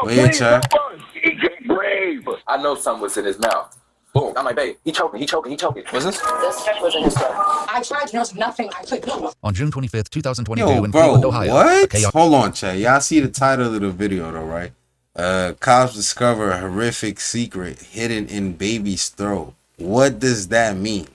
Wait, chat. He can't breathe. I know something was in his mouth. Boom. I'm like, babe, he choking. What's this? This was in his throat. I tried to know nothing I could do. On June 25th, 2022 Yo, in bro, Cleveland, Ohio. what? Hold on, chat. Y'all see the title of the video, though, right? Cops discover a horrific secret hidden in baby's throat. What does that mean?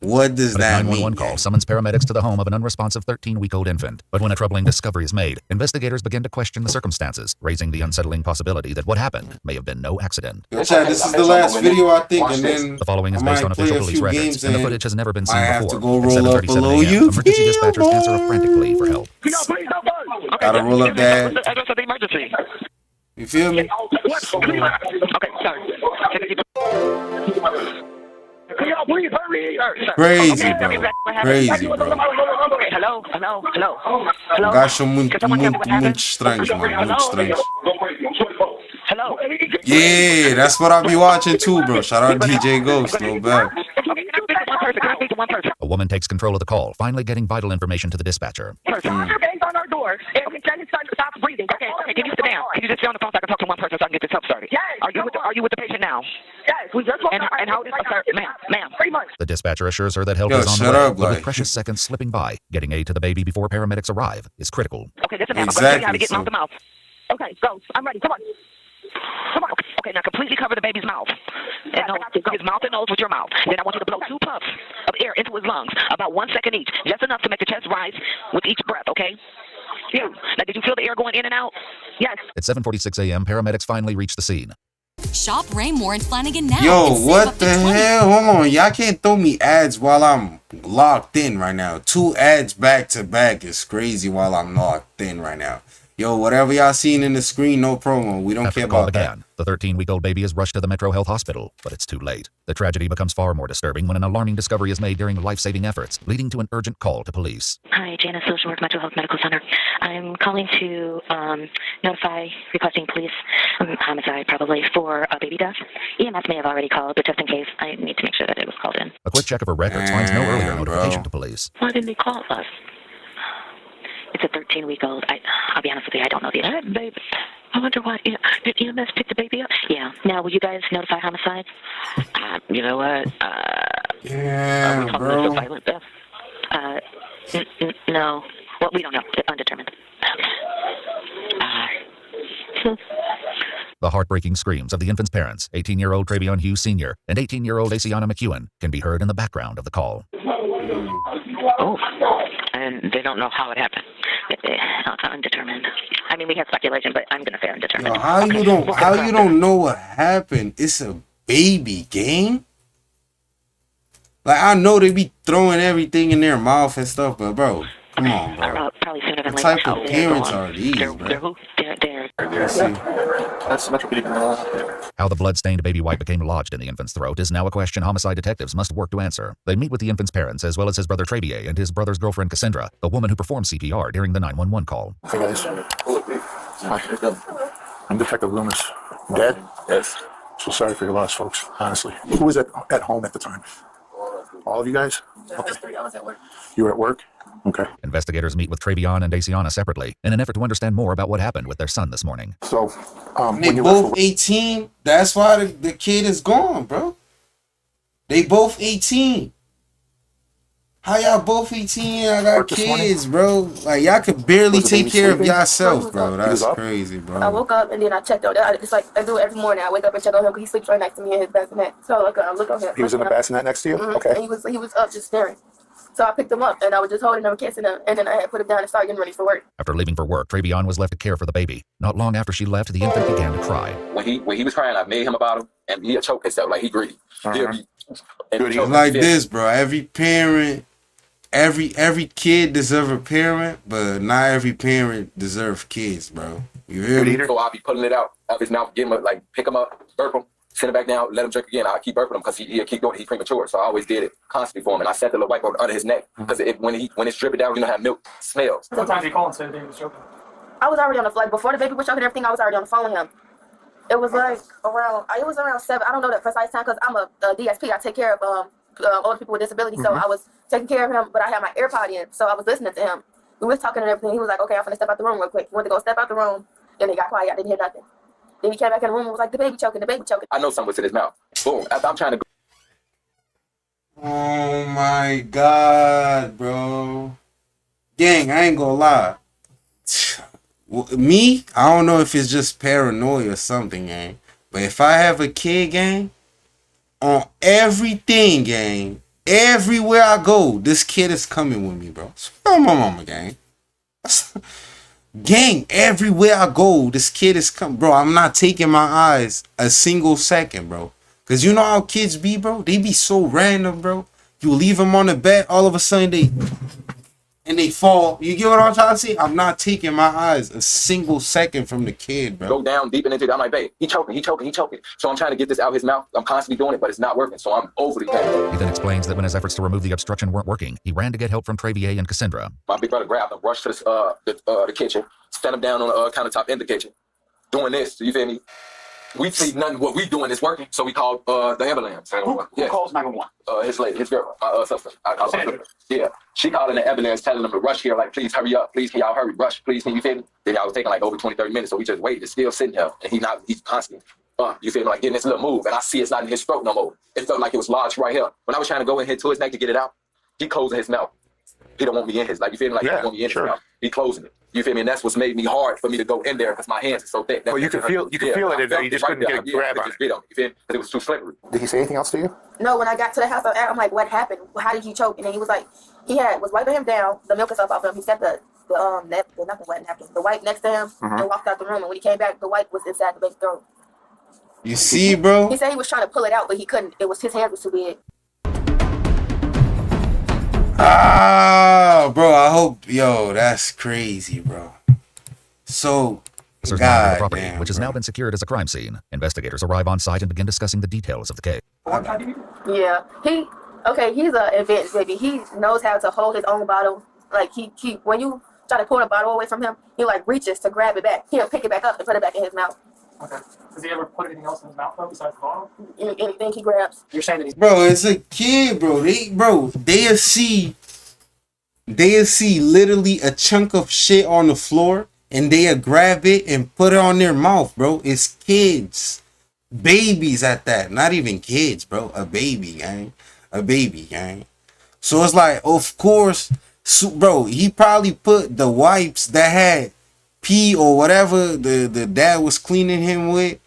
What does that mean? A 911 call summons paramedics to the home of an unresponsive 13-week-old infant. But when a troubling discovery is made, investigators begin to question the circumstances, raising the unsettling possibility that what happened may have been no accident. Yo, Chad, this is the last video, I think, and then the following is based on official police records, and the footage has never been seen before. I have to go roll up below you. Emergency dispatchers answer a frantic plea for help. Gotta roll up that. Address of the emergency. You feel me? Okay, sorry. Crazy, bro. Crazy, bro. Hello. Gajo muito estranhos, mano. Muito estranhos. Hello. Yeah, that's what I be watching too, bro. Shout out DJ Ghost, no bad. A woman takes control of the call, finally getting vital information to the dispatcher. Banged on our door. Stop breathing. Okay, can you sit down? Can you just stay on the phone so I can talk to one person so I can get this help started? Yes. Are you with the patient now? Yes. We just and how is ma'am? 3 months. The dispatcher assures her that help is on the way, but with precious seconds slipping by, getting aid to the baby before paramedics arrive is critical. Okay, listen, ma'am. I'm going to show you how to get mouth to mouth. Okay, go. I'm ready. Come on. Okay, now completely cover the baby's mouth. And his mouth and nose with your mouth. Then I want you to blow 2 puffs of air into his lungs, about 1 second each, just enough to make the chest rise with each breath, okay? Yeah. Now, did you feel the air going in and out? Yes. At 7:46 a.m., paramedics finally reach the scene. Shop Raymore and Flanagan now. Yo, what the hell? Hold on. Y'all can't throw me ads while I'm locked in right now. 2 ads back to back is crazy while I'm locked in right now. Yo, whatever y'all seen in the screen, no promo. We don't care about that. The 13-week-old baby is rushed to the Metro Health Hospital, but it's too late. The tragedy becomes far more disturbing when an alarming discovery is made during life-saving efforts, leading to an urgent call to police. Hi, Janice, Social Work Metro Health Medical Center. I'm calling to notify requesting police homicide, probably, for a baby death. EMS may have already called, but just in case, I need to make sure that it was called in. A quick check of her records finds no earlier notification to police. Why didn't they call us? It's a 13-week-old. I'll be honest with you, I don't know the answer. Baby. I wonder why. Did EMS pick the baby up? Yeah. Now, will you guys notify homicide? You know what? Yeah, are we bro. This a violent death? No. Well, we don't know. Undetermined. The heartbreaking screams of the infant's parents, 18-year-old Travion Hughes Sr. and 18-year-old Asiana McEwen, can be heard in the background of the call. Oh, and they don't know how it happened. Undetermined. I mean, we have speculation, but I'm gonna say undetermined. Yo, how you don't know what happened? It's a baby game. Like, I know they be throwing everything in their mouth and stuff, but bro, come on, bro. Probably sooner than what later. type of parents are these, bro? How the blood-stained baby wipe became lodged in the infant's throat is now a question homicide detectives must work to answer. They meet with the infant's parents, as well as his brother Travier and his brother's girlfriend Cassandra, the woman who performed CPR during the 911 call. Hey guys. Hi. I'm Detective Loomis. Dad? Yes. So sorry for your loss, folks, honestly. Who was at home at the time? All of you guys? Okay. I was at work. You were at work? Okay. Investigators meet with Travion and Asiana separately in an effort to understand more about what happened with their son this morning. So, they both 18. That's why the kid is gone, bro. They both 18. How y'all both 18? I got kids, bro. Like, y'all could barely take care of yourself, bro. That's crazy, bro. I woke up and then I checked on him. It's like I do it every morning. I wake up and check on him because he sleeps right next to me in his bassinet. So I look on him. He was in the bassinet next to you? Mm-hmm. Okay. And he was up just staring. So I picked him up and I was just holding him, kissing him, and then I had put him down and started getting ready for work. After leaving for work, Travion was left to care for the baby. Not long after she left, the infant began to cry. When he was crying, I made him about him, and he'll choke himself like he grieved. Like this, bro. Every parent, every kid deserves a parent, but not every parent deserves kids, bro. You hear me? So I'll be pulling it out of his mouth, get him like pick him up, burp him, send him back down, let him drink again. I'll keep burping him because he'll keep going. He's premature, so I always did it constantly for him. And I set the little white board under his neck because when it's dripping down, you know how milk smells. Sometimes you call and say the baby was choking. I was already on the flight before the baby was choking and everything. I was already on the phone with him. It was like around 7. I don't know the precise time because I'm a DSP. I take care of older people with disabilities. So I was taking care of him, but I had my AirPod in, so I was listening to him. We was talking and everything. He was like, "Okay, I'm gonna step out the room real quick." He went to go step out the room, Then they got quiet. I didn't hear nothing. Then he came back in the room and was like, the baby choking, the baby choking. I know something was in his mouth. Boom. After I'm trying to. Oh my God, bro. Gang, I ain't gonna lie. Me, I don't know if it's just paranoia or something, gang. But if I have a kid, gang, on everything, gang, everywhere I go, this kid is coming with me, bro. Spell my mama, gang. Gang, everywhere I go, this kid is coming. Bro, I'm not taking my eyes a single second, bro. Because you know how kids be, bro? They be so random, bro. You leave them on the bed, all of a sudden they fall. You get what I'm trying to say? I'm not taking my eyes a single second from the kid, bro. Go down deep into it. I'm like, babe, he choking. So I'm trying to get this out of his mouth. I'm constantly doing it, but it's not working. So I'm overly panicked. He then explains that when his efforts to remove the obstruction weren't working, he ran to get help from Trevier and Cassandra. My big brother grabbed him, rushed to the kitchen, set him down on the countertop in the kitchen, doing this. You feel me? We see nothing. What we doing is working, so we called the ambulance. Who calls 911? His girl, my sister. I call her sister. Yeah, she called in the ambulance, telling them to rush here. Like, please hurry up. Please, can y'all hurry? Rush, please. Can you feel me? Then I was taking like over 20, 30 minutes, so we just waited. It's still sitting here, and he's constantly, you feel me? Like getting this little move, and I see it's not in his throat no more. It felt like it was lodged right here. When I was trying to go in here to his neck to get it out, he closing his mouth. He don't want me in his, like, you feel me? Like, he don't want me in his mouth. He closing it. You feel me? And that's what's made me hard for me to go in there because my hands are so thick. Well, you can feel it. You just couldn't get a grab on it. You feel me? Because it was too slippery. Did he say anything else to you? No, when I got to the house, I'm like, what happened? How did he choke? And then he was like, was wiping him down, the milk and stuff off him. He said the wipe next to him and walked out the room. And when he came back, the wipe was inside the baby's throat. You see, bro? He said he was trying to pull it out, but he couldn't. His hand was too big. Ah, bro, I hope, that's crazy, bro. So, God property, damn, which has now been secured as a crime scene. Investigators arrive on site and begin discussing the details of the case. Yeah, he's an advanced baby. He knows how to hold his own bottle. Like he when you try to pull the bottle away from him, he like reaches to grab it back. He'll pick it back up and put it back in his mouth. Okay. Does he ever put anything else in his mouth though besides the bottle? Anything he grabs. You're saying that he's bro, it's a kid, bro. They'll see literally a chunk of shit on the floor and they'll grab it and put it on their mouth, bro. It's kids. Babies at that. Not even kids, bro. A baby, gang. So it's like, of course, bro, he probably put the wipes that had pee or whatever the dad was cleaning him with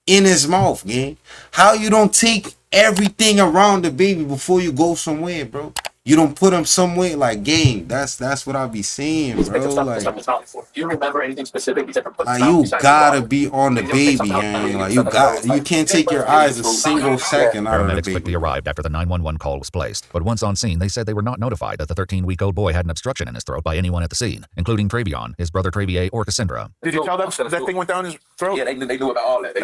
in his mouth, gang. How you don't take everything around the baby before you go somewhere, bro? You don't put him somewhere, like, gang. That's what I be saying, bro. Like, do you remember anything specific he's ever put? Like, you gotta be on the baby, gang. Like, you can't take your eyes a single second out of the Paramedics baby. quickly arrived after the 911 call was placed, but once on scene, they said they were not notified that the 13-week-old boy had an obstruction in his throat by anyone at the scene, including Trevion, his brother Trevier, or Cassandra. Did you tell them that thing went down his throat? Yeah, they knew about all that.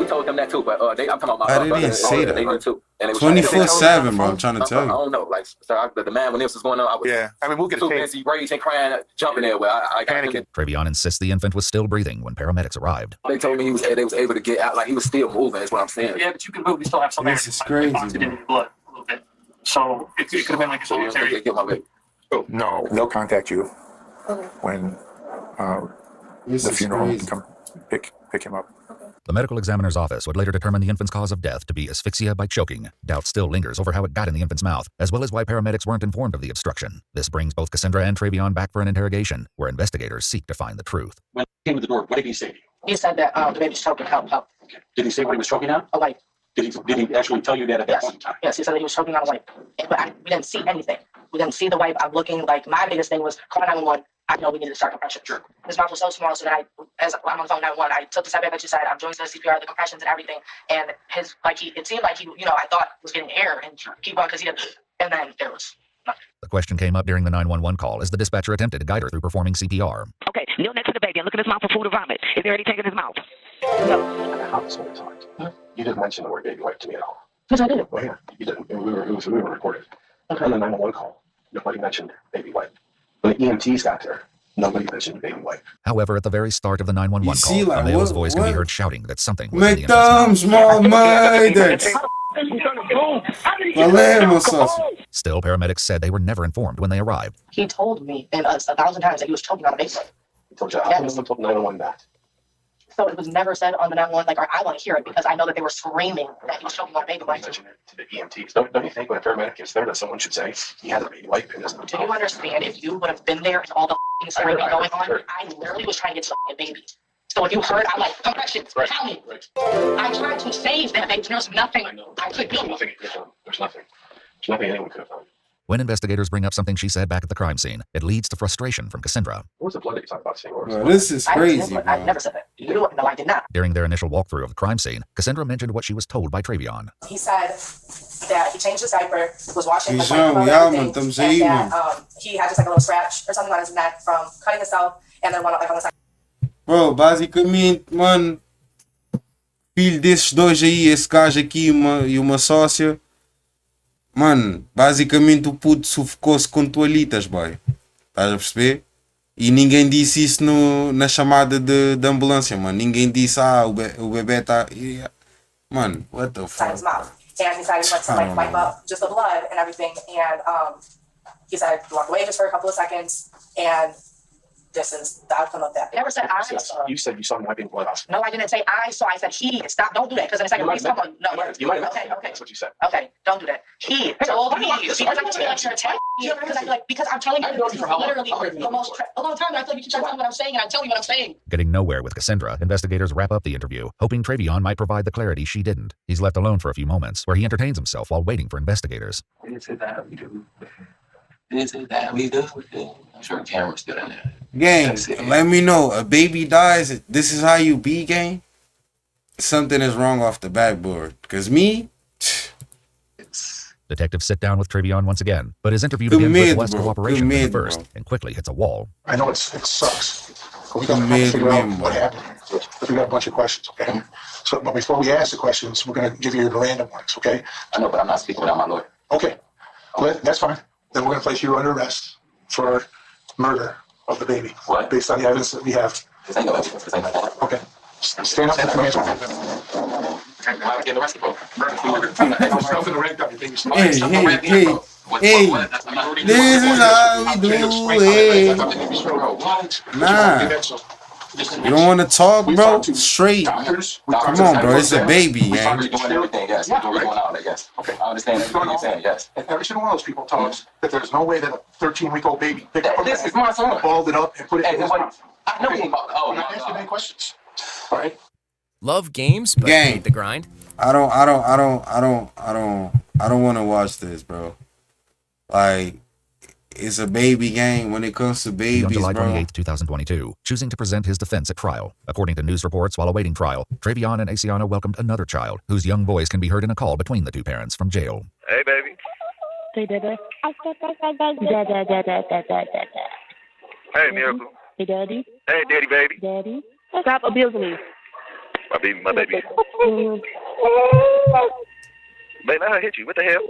We told them that too, but I'm talking about my I didn't say that. They knew too. 24/7, bro. I'm trying to tell I you. don't know. Like, so the man, when this was going on, I was we'll get too busy raging, crying, jumping there. Where I panicking. Trevion insists the infant was still breathing when paramedics arrived. They told me they was able to get out, like he was still moving. Is what I'm saying. Yeah, but you can move. You still have some air. This is crazy, Oxygen in your blood a little bit. So it could have been like a solitary. Get my baby. No, they'll contact you when the funeral can come pick him up. The medical examiner's office would later determine the infant's cause of death to be asphyxia by choking. Doubt still lingers over how it got in the infant's mouth, as well as why paramedics weren't informed of the obstruction. This brings both Cassandra and Trevion back for an interrogation, where investigators seek to find the truth. When he came to the door, what did he say? He said that the baby's choking, help. Okay. Did he say what he was choking on? A wipe. Did he actually tell you that at that point in time? Yes, he said that he was choking on a wipe. But we didn't see anything. We didn't see the wipe. I'm looking, like, my biggest thing was call 911. I know we needed to start compression. Sure. His mouth was so small, so then as I'm on the phone 911, I took the step back that you said, I'm doing the CPR, the compressions and everything, and it seemed like he, I thought was getting air and keep going because he did, and then there was nothing. The question came up during the 911 call as the dispatcher attempted to guide her through performing CPR. Okay, kneel next to the baby and look in his mouth for food or vomit. Is there anything in his mouth? No. How this whole time? You didn't mention the word baby wipe to me at all. Yes, I did. Well, yeah, you didn't. We were recorded. Okay. On the 911 call, nobody mentioned baby wipe. When the EMTs got there, nobody mentioned baby wipe. However, at the very start of the 911 You call, see, like, a male's what- voice can be what? heard shouting that something was in the Make infant's them mouth. small minded. Still, paramedics said they were never informed when they arrived. He told me and us 1,000 times that he was choking on a baby. told you. I still told 911 that. So it was never said on the 911, like, or I want to hear it because I know that they were screaming that he was choking on a baby wipe. Mention it to the EMTs. Don't you think when a paramedic is there that someone should say he has a baby wipe in his mouth? Do you understand if you would have been there and all the screaming going on? I literally was trying to get to the baby. So if you heard, I'm like, compressions, tell me. I tried to save that baby. There's nothing I could do. There's nothing you could have done. There's nothing anyone could have done. When investigators bring up something she said back at the crime scene, it leads to frustration from Cassandra. What was the blood that you talked about seeing? Bro, this is crazy, bro. I never said that. No, I did not. During their initial walkthrough of the crime scene, Cassandra mentioned what she was told by Travion. He said that he changed his diaper, was washing He's like, young, and that he had just like a little scratch or something on his neck from cutting himself, and then one like on the side. Bro, basicamente, mano, filho desses dois aí, esse gajo aqui e uma sócia, mano, basicamente o puto sufocou-se com toalhitas, boy. Estás a perceber? E ninguém disse isso na chamada de ambulância, mano. Ninguém disse, o bebê tá... Mano, what the fuck? And he said he went to like wipe up just the blood and everything, and he said he walked away just for a couple of seconds, and this is the outcome of that. I never said I saw. You said you saw him wiping blood off. No, I didn't say I saw. I said he. Stop. Don't do that. Because in a second, please come on. No, you might have. Okay. That's what you said. Okay, don't do that. He told me because I feel like you're attacking me. Because I'm telling you, this is literally the most a long time. And I feel like you should try to tell me what I'm saying, and I'm telling you what I'm saying. Getting nowhere with Cassandra, investigators wrap up the interview, hoping Travion might provide the clarity she didn't. He's left alone for a few moments, where he entertains himself while waiting for investigators. This is how we do. This is how we do. I'm sure the camera's still in there. Gang, let me know. A baby dies. This is how you be, gang. Something is wrong off the backboard. Because me... Detectives sit down with Travion once again, but his interview begins with less cooperation than the first, and quickly hits a wall. I know it sucks. But we got to figure out what happened. We got a bunch of questions, okay? So, but before we ask the questions, we're going to give you the random ones, okay? I know, but I'm not speaking without my lawyer. Okay, well, that's fine. Then we're going to place you under arrest for murder of the baby. What? Based on the evidence that we have. This ain't no evidence. This ain't no evidence. Okay. Stand up and answer. Why am I getting arrested for? Hey. This is how we do it. Nah. You don't want to talk, bro? Straight. Come on, bro. It's a baby, yeah. man. Okay. I understand everything you're saying, yes. And every single one of those people tell us that there's no way that a 13-week-old baby picked up this is my son. Balled it up and put it in his mouth. I know he ain't balled it. Oh, I'm not asking any questions. All right. Love games, but hate the grind. I don't want to watch this, bro. Like, it's a baby game when it comes to babies, On July bro. 28, 2022, choosing to present his defense at trial. According to news reports, while awaiting trial, Travion and Asiana welcomed another child, whose young voice can be heard in a call between the two parents from jail. Hey, baby. Hey, Daddy. Hey, Miracle. Hey, Daddy. Hey, Daddy, baby. Daddy. Stop abusing me. My baby. Baby, I hit you. What the hell?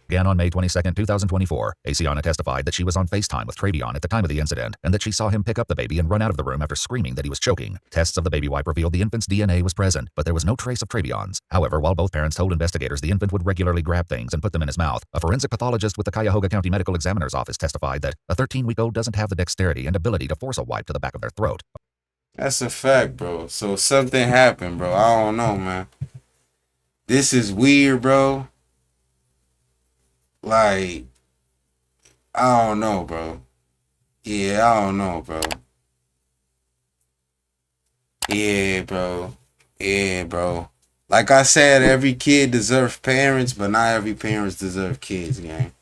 Again on May 22, 2024, Asiana testified that she was on FaceTime with Travion at the time of the incident and that she saw him pick up the baby and run out of the room after screaming that he was choking. Tests of the baby wipe revealed the infant's DNA was present, but there was no trace of Travion's. However, while both parents told investigators the infant would regularly grab things and put them in his mouth, a forensic pathologist with the Cuyahoga County Medical Examiner's Office testified that a 13-week-old doesn't have the dexterity and ability to force a wipe to the back of their throat. That's a fact, bro. So something happened, bro. I don't know, man. This is weird, bro. Like, I don't know, bro. Yeah, I don't know, bro. Yeah, bro. Like I said, every kid deserves parents, but not every parents deserve kids, gang.